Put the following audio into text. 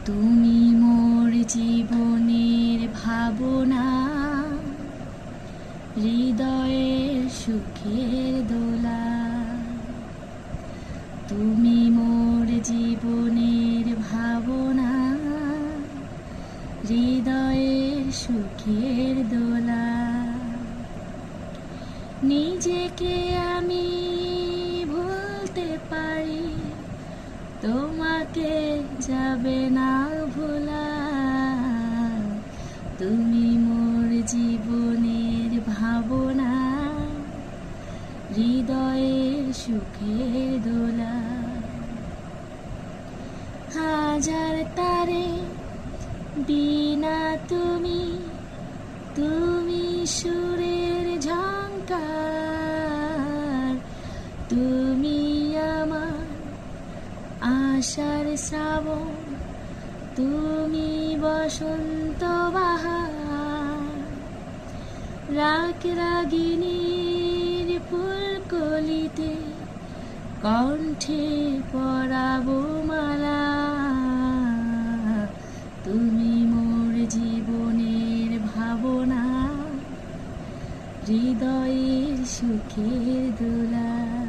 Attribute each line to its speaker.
Speaker 1: তুমি মোর জীবনের ভাবনা, হৃদয়ের সুখের দোলা। তুমি মোর জীবনের ভাবনা, হৃদয়ের সুখের দোলা। নিজেকে আমি ভুলতে পারি, তোমাকে যাবে না ভোলা। তুমি মোর জীবনের ভাবনা, হৃদয়ের সুখের দোলা। হাজার তারে বিনা তুমি, তুমি সুরের ঝংকার। তুমি আমার আশার শ্রাবণ, তুমি বসন্ত বাহার। রাগ রাগিনীর ফুলকলিতে কণ্ঠে পরাবো মালা। তুমি মোর জীবনের ভাবনা, হৃদয়ের সুখের দোলা।